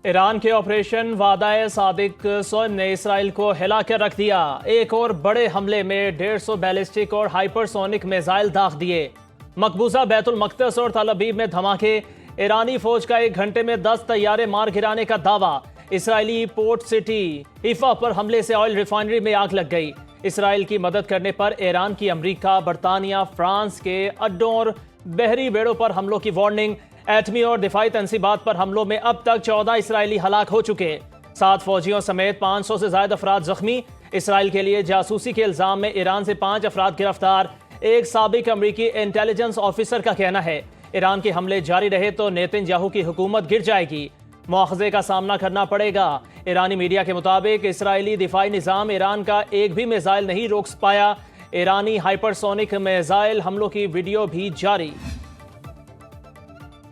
ایران کے آپریشن وعدہ صادق سوئم نے اسرائیل کو ہلا کر رکھ دیا۔ ایک اور بڑے حملے میں 150 بیلسٹک اور ہائپر سونک میزائل داغ دیے۔ مقبوضہ بیت المقدس اور تل ابیب میں دھماکے۔ ایرانی فوج کا 1 گھنٹے میں 10 طیارے مار گرانے کا دعویٰ۔ اسرائیلی پورٹ سٹی حیفا پر حملے سے آئل ریفائنری میں آگ لگ گئی۔ اسرائیل کی مدد کرنے پر ایران کی امریکہ، برطانیہ، فرانس کے اڈوں اور بحری بیڑوں پر حملوں کی وارننگ۔ ایٹمی اور دفاعی تنصیبات پر حملوں میں اب تک 14 اسرائیلی ہلاک ہو چکے۔ 7 فوجیوں سمیت 500 سے زائد افراد زخمی۔ اسرائیل کے لیے جاسوسی کے الزام میں ایران سے 5 افراد گرفتار۔ ایک سابق امریکی انٹیلیجنس آفیسر کا کہنا ہے ایران کے حملے جاری رہے تو نیتن یاہو کی حکومت گر جائے گی، مواخذے کا سامنا کرنا پڑے گا۔ ایرانی میڈیا کے مطابق اسرائیلی دفاعی نظام ایران کا ایک بھی میزائل نہیں روک پایا۔ ایرانی ہائپر سونک میزائل حملوں کی ویڈیو بھی جاری۔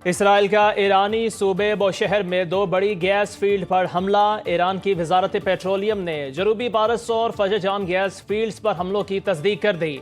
اسرائیل کا ایرانی صوبے بوشہر میں 2 بڑی گیس فیلڈ پر حملہ۔ ایران کی وزارت پیٹرولیم نے جنوبی پارس اور فجرجان گیس فیلڈز پر حملوں کی تصدیق کر دی۔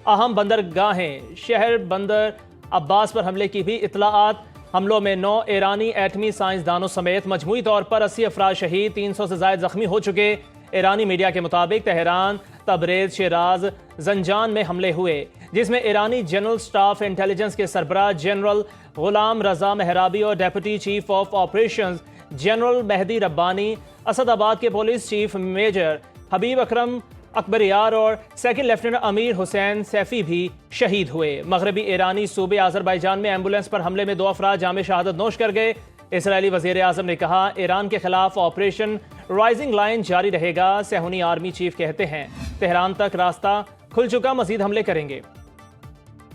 اہم بندرگاہیں شہر بندر عباس پر حملے کی بھی اطلاعات۔ حملوں میں 9 ایرانی ایٹمی سائنسدانوں سمیت مجموعی طور پر 80 افراد شہید، 300 سے زائد زخمی ہو چکے۔ ایرانی میڈیا کے مطابق تہران، تبریز، شیراز، زنجان میں حملے ہوئے، جس میں ایرانی جنرل سٹاف انٹیلیجنس کے سربراہ جنرل غلام رضا مہرابی اور deputy chief of operations general Mahdi Rabbani, Asadabad کے police chief major Habib Akram Akbaryar اور سیکنڈ لیفٹیننٹ امیر حسین سیفی بھی شہید ہوئے۔ مغربی ایرانی صوبے آذربائیجان میں ایمبولینس پر حملے میں 2 افراد جام شہادت نوش کر گئے۔ اسرائیلی وزیر اعظم نے کہا ایران کے خلاف آپریشن رائزنگ لائن جاری رہے گا۔ صہیونی آرمی چیف کہتے ہیں تہران تک راستہ کھل چکا، مزید حملے کریں گے۔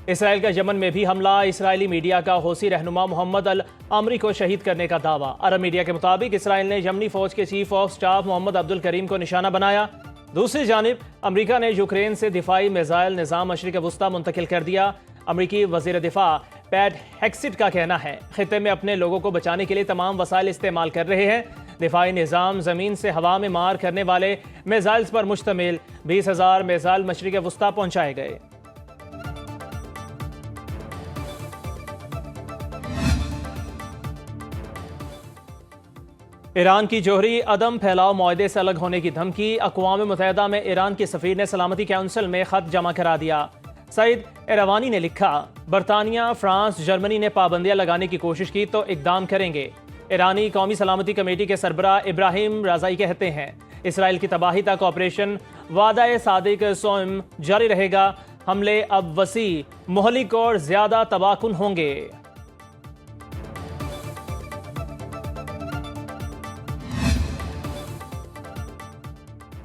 اسرائیل کا یمن میں بھی حملہ۔ اسرائیلی میڈیا کا حوثی رہنما محمد العمری کو شہید کرنے کا دعویٰ۔ عرب میڈیا کے مطابق اسرائیل نے یمنی فوج کے چیف آف سٹاف محمد عبد الکریم کو نشانہ بنایا۔ دوسری جانب امریکہ نے یوکرین سے دفاعی میزائل نظام مشرق وسطیٰ منتقل کر دیا۔ امریکی وزیر دفاع پیٹ ہیکسٹ کا کہنا ہے خطے میں اپنے لوگوں کو بچانے کے لیے تمام وسائل استعمال کر رہے ہیں۔ دفاعی نظام زمین سے ہوا میں مار کرنے والے میزائلز پر مشتمل 20,000 میزائل مشرق وسطیٰ پہنچائے گئے۔ ایران کی جوہری عدم پھیلاؤ معاہدے سے الگ ہونے کی دھمکی۔ اقوام متحدہ میں ایران کے سفیر نے سلامتی کونسل میں خط جمع کرا دیا۔ سعید ایروانی نے لکھا برطانیہ، فرانس، جرمنی نے پابندیاں لگانے کی کوشش کی تو اقدام کریں گے۔ ایرانی قومی سلامتی کمیٹی کے سربراہ ابراہیم رازائی کہتے ہیں اسرائیل کی تباہی تک آپریشن وعدہ صادق سوئم جاری رہے گا۔ حملے اب وسیع، مہلک اور زیادہ تباہ کن ہوں گے۔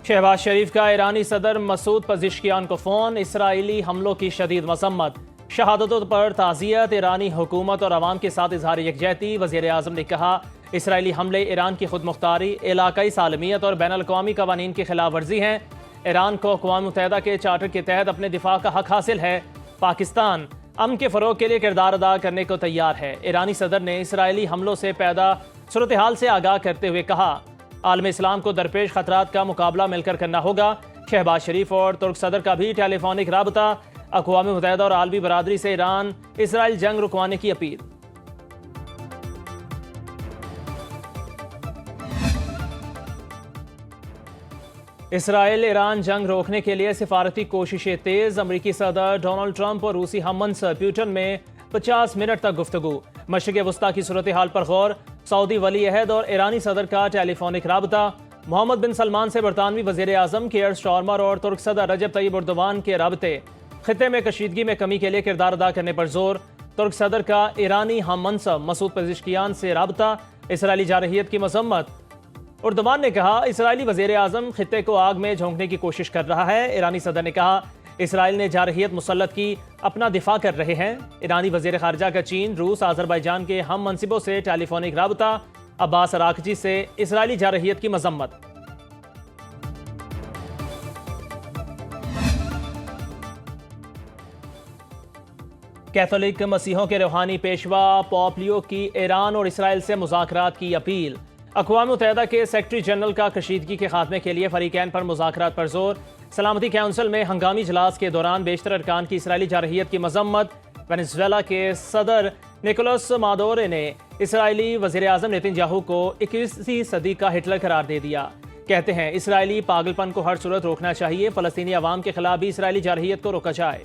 شہباز شریف کا ایرانی صدر مسعود پزشکیان کو فون۔ اسرائیلی حملوں کی شدید مذمت، شہادتوں پر تعزیت، ایرانی حکومت اور عوام کے ساتھ اظہار یکجہتی۔ وزیر اعظم نے کہا اسرائیلی حملے ایران کی خود مختاری، علاقائی سالمیت اور بین الاقوامی قوانین کی خلاف ورزی ہیں۔ ایران کو اقوام متحدہ کے چارٹر کے تحت اپنے دفاع کا حق حاصل ہے۔ پاکستان امن کے فروغ کے لیے کردار ادا کرنے کو تیار ہے۔ ایرانی صدر نے اسرائیلی حملوں سے پیدا صورتحال سے آگاہ کرتے ہوئے کہا عالم اسلام کو درپیش خطرات کا مقابلہ مل کر کرنا ہوگا۔ شہباز شریف اور ترک صدر کا بھی ٹیلی فونک رابطہ۔ اقوام متحدہ اور عالمی برادری سے ایران اسرائیل جنگ رکوانے کی اپیل۔ اسرائیل ایران جنگ روکنے کے لیے سفارتی کوششیں تیز۔ امریکی صدر ڈونلڈ ٹرمپ اور روسی ہم منصب پیوٹن میں 50 منٹ تک گفتگو۔ مشرق وسطیٰ کی صورتحال پر غور۔ سعودی ولی عہد اور ایرانی صدر کا ٹیلی فونک رابطہ۔ محمد بن سلمان سے برطانوی وزیر اعظم کیئر سٹارمر اور ترک صدر رجب طیب اردوان کے رابطے۔ خطے میں کشیدگی میں کمی کے لیے کردار ادا کرنے پر زور۔ ترک صدر کا ایرانی ہم منصب مسعود پزشکیان سے رابطہ۔ اسرائیلی جارحیت کی مذمت۔ اردوان نے کہا اسرائیلی وزیر اعظم خطے کو آگ میں جھونکنے کی کوشش کر رہا ہے۔ ایرانی صدر نے کہا اسرائیل نے جارحیت مسلط کی، اپنا دفاع کر رہے ہیں۔ ایرانی وزیر خارجہ کا چین، روس، آذربائیجان کے ہم منصبوں سے ٹیلی فونک رابطہ۔ عباس اراغچی سے اسرائیلی جارحیت کی مذمت۔ کیتھولک مسیحوں کے روحانی پیشوا پوپ لیو کی ایران اور اسرائیل سے مذاکرات کی اپیل۔ اقوام متحدہ کے سیکرٹری جنرل کا کشیدگی کے خاتمے کے لیے فریقین پر مذاکرات پر زور۔ سلامتی کونسل میں ہنگامی اجلاس کے دوران بیشتر ارکان کی اسرائیلی جارحیت کی مذمت۔ وینزویلا کے صدر نکولس مادورے نے اسرائیلی وزیر اعظم نیتن یاہو کو 21ویں صدی کا ہٹلر قرار دے دیا. کہتے ہیں اسرائیلی پاگل پن کو ہر صورت روکنا چاہیے، فلسطینی عوام کے خلاف بھی اسرائیلی جارحیت کو روکا جائے.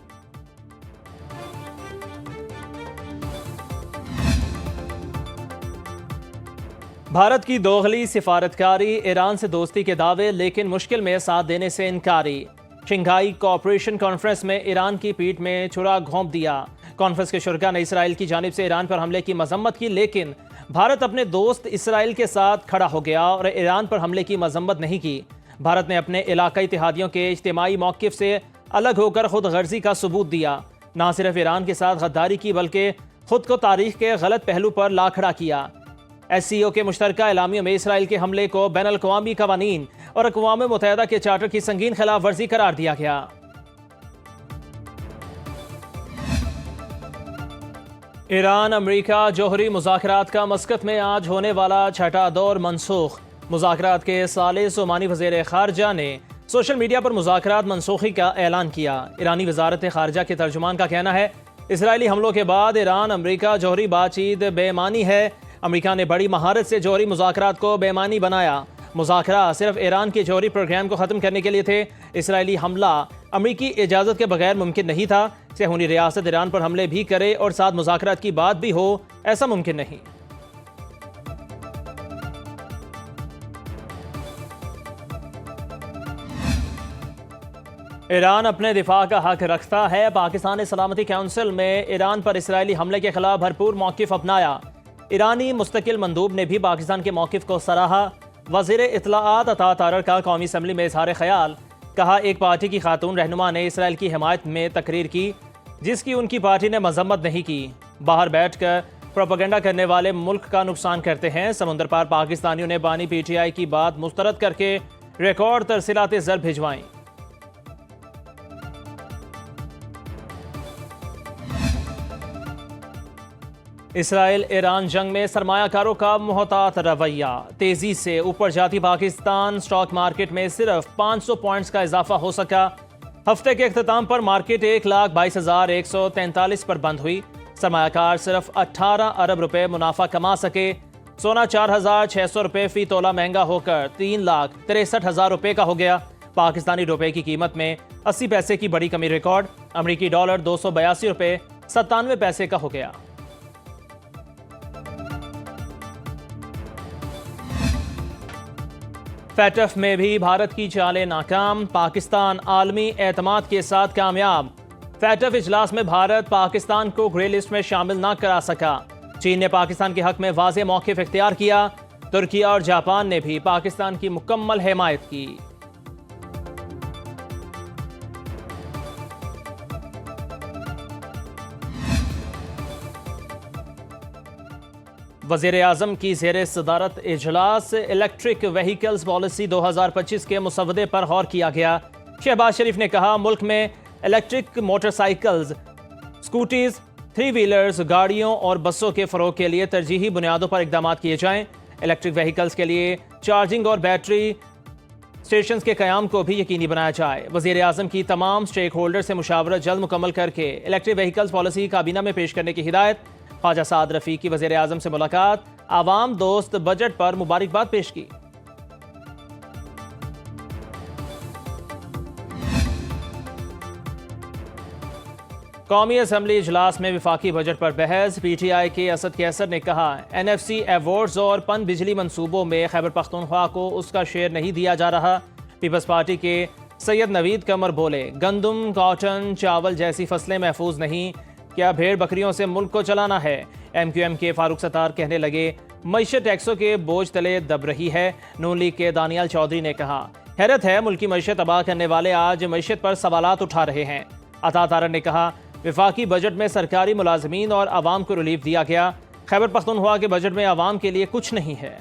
بھارت کی دوغلی سفارتکاری، ایران سے دوستی کے دعوے لیکن مشکل میں ساتھ دینے سے انکاری. شنگھائی کوآپریشن کانفرنس میں ایران کی پیٹھ میں چھرا گھونپ دیا. کانفرنس کے شرکاء نے اسرائیل کی جانب سے ایران پر حملے کی مذمت کی، لیکن بھارت اپنے دوست اسرائیل کے ساتھ کھڑا ہو گیا اور ایران پر حملے کی مذمت نہیں کی. بھارت نے اپنے علاقائی اتحادیوں کے اجتماعی موقف سے الگ ہو کر خود غرضی کا ثبوت دیا. نہ صرف ایران کے ساتھ غداری کی بلکہ خود کو تاریخ کے غلط پہلو پر لا کھڑا کیا. ایس سی او کے مشترکہ اعلامیوں میں اسرائیل کے حملے کو بین الاقوامی قوانین اور اقوام متحدہ کے چارٹر کی سنگین خلاف ورزی قرار دیا گیا. ایران امریکہ جوہری مذاکرات کا مسقط میں آج ہونے والا چھٹا دور منسوخ. مذاکرات کے ثالث عمانی وزیر خارجہ نے سوشل میڈیا پر مذاکرات منسوخی کا اعلان کیا. ایرانی وزارت خارجہ کے ترجمان کا کہنا ہے اسرائیلی حملوں کے بعد ایران امریکہ جوہری بات چیت بے معنی ہے. امریکہ نے بڑی مہارت سے جوہری مذاکرات کو بے معنی بنایا. مذاکرات صرف ایران کے جوہری پروگرام کو ختم کرنے کے لیے تھے. اسرائیلی حملہ امریکی اجازت کے بغیر ممکن نہیں تھا. صہیونی ریاست ایران پر حملے بھی کرے اور ساتھ مذاکرات کی بات بھی ہو، ایسا ممکن نہیں. ایران اپنے دفاع کا حق رکھتا ہے. پاکستان سلامتی کونسل میں ایران پر اسرائیلی حملے کے خلاف بھرپور موقف اپنایا. ایرانی مستقل مندوب نے بھی پاکستان کے موقف کو سراہا. وزیر اطلاعات عطا تارڑ کا قومی اسمبلی میں اظہار خیال. کہا ایک پارٹی کی خاتون رہنما نے اسرائیل کی حمایت میں تقریر کی جس کی ان کی پارٹی نے مذمت نہیں کی. باہر بیٹھ کر پروپیگنڈا کرنے والے ملک کا نقصان کرتے ہیں. سمندر پار پاکستانیوں نے بانی پی ٹی آئی کی بات مسترد کر کے ریکارڈ ترسیلات زر بھجوائیں. اسرائیل ایران جنگ میں سرمایہ کاروں کا محتاط رویہ. تیزی سے اوپر جاتی پاکستان اسٹاک مارکیٹ میں صرف 500 پوائنٹس کا اضافہ ہو سکا. ہفتے کے اختتام پر مارکیٹ 1,22,143 پر بند ہوئی. سرمایہ کار صرف 18 ارب روپے منافع کما سکے. سونا 4,600 روپے فی تولہ مہنگا ہو کر 3,63,000 روپے کا ہو گیا. پاکستانی روپے کی قیمت میں 80 پیسے کی بڑی کمی ریکارڈ. امریکی ڈالر 282 روپے 97 پیسے کا ہو گیا. فیٹف میں بھی بھارت کی چالیں ناکام. پاکستان عالمی اعتماد کے ساتھ کامیاب. فیٹف اجلاس میں بھارت پاکستان کو گرے لسٹ میں شامل نہ کرا سکا. چین نے پاکستان کے حق میں واضح موقف اختیار کیا. ترکی اور جاپان نے بھی پاکستان کی مکمل حمایت کی. وزیر اعظم کی زیر صدارت اجلاس. الیکٹرک وہیکلز پالیسی 2025 کے مسودے پر غور کیا گیا. شہباز شریف نے کہا ملک میں الیکٹرک موٹر سائیکلز، سکوٹیز، 3 ویلرز، گاڑیوں اور بسوں کے فروغ کے لیے ترجیحی بنیادوں پر اقدامات کیے جائیں. الیکٹرک وہیکلز کے لیے چارجنگ اور بیٹری اسٹیشنز کے قیام کو بھی یقینی بنایا جائے. وزیر اعظم کی تمام اسٹیک ہولڈر سے مشاورت جلد مکمل کر کے الیکٹرک وہیکلز پالیسی کابینہ میں پیش کرنے کی ہدایت. خواجہ سعد رفیق کی وزیر اعظم سے ملاقات. عوام دوست بجٹ پر مبارکباد پیش کی. قومی اسمبلی اجلاس میں وفاقی بجٹ پر بحث. پی ٹی آئی کے اسد کیسر نے کہا این ایف سی ایوارڈز اور پن بجلی منصوبوں میں خیبر پختونخوا کو اس کا شیئر نہیں دیا جا رہا. پیپلز پارٹی کے سید نوید قمر بولے گندم، کاٹن، چاول جیسی فصلیں محفوظ نہیں، کیا بھیڑ بکریوں سے ملک کو چلانا ہے. ایم کیو ایم کے فاروق ستار کہنے لگے معیشت ٹیکسوں کے بوجھ تلے دب رہی ہے. نون لیگ کے دانیال چودھری نے کہا حیرت ہے ملکی معیشت تباہ کرنے والے آج معیشت پر سوالات اٹھا رہے ہیں. عطا تارڑ نے کہا وفاقی بجٹ میں سرکاری ملازمین اور عوام کو ریلیف دیا گیا. خیبر پختونخوا کے بجٹ میں عوام کے لیے کچھ نہیں ہے.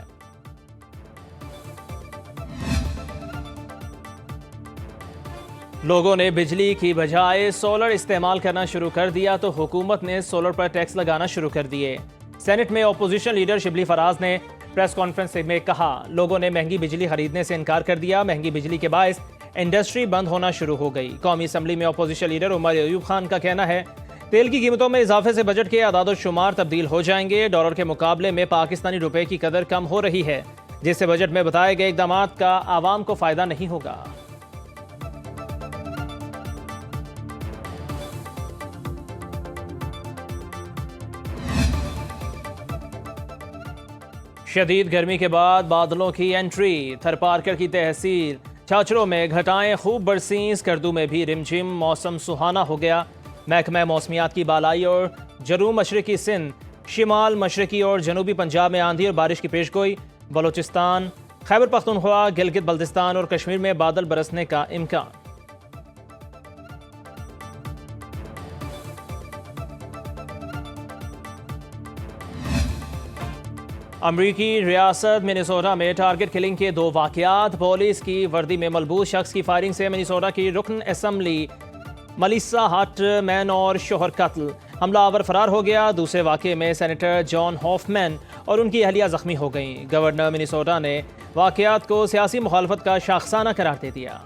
لوگوں نے بجلی کی بجائے سولر استعمال کرنا شروع کر دیا تو حکومت نے سولر پر ٹیکس لگانا شروع کر دیے. سینٹ میں اپوزیشن لیڈر شبلی فراز نے پریس کانفرنس میں کہا لوگوں نے مہنگی بجلی خریدنے سے انکار کر دیا. مہنگی بجلی کے باعث انڈسٹری بند ہونا شروع ہو گئی. قومی اسمبلی میں اپوزیشن لیڈر عمر ایوب خان کا کہنا ہے تیل کی قیمتوں میں اضافے سے بجٹ کے اعداد و شمار تبدیل ہو جائیں گے۔ ڈالر کے مقابلے میں پاکستانی روپے کی قدر کم ہو رہی ہے، جس سے بجٹ میں بتائے گئے اقدامات کا عوام کو فائدہ نہیں ہوگا۔ شدید گرمی کے بعد بادلوں کی انٹری، تھرپارکر کی تحصیل چھاچروں میں گھٹائیں خوب برسیں، اسکردو میں بھی رمجھم، موسم سہانا ہو گیا۔ محکمہ موسمیات کی بالائی اور جنوب مشرقی سندھ، شمال مشرقی اور جنوبی پنجاب میں آندھی اور بارش کی پیشگوئی۔ بلوچستان، خیبر پختونخوا، گلگت بلتستان اور کشمیر میں بادل برسنے کا امکان۔ امریکی ریاست منیسوٹا میں ٹارگٹ کلنگ کے 2 واقعات، پولیس کی وردی میں ملبوس شخص کی فائرنگ سے منیسوٹا کی رکن اسمبلی ملیسا ہارٹ مین اور شوہر قتل، حملہ آور فرار ہو گیا۔ دوسرے واقعے میں سینیٹر جان ہوفمین اور ان کی اہلیہ زخمی ہو گئیں۔ گورنر منیسوٹا نے واقعات کو سیاسی مخالفت کا شاخسانہ قرار دے دیا۔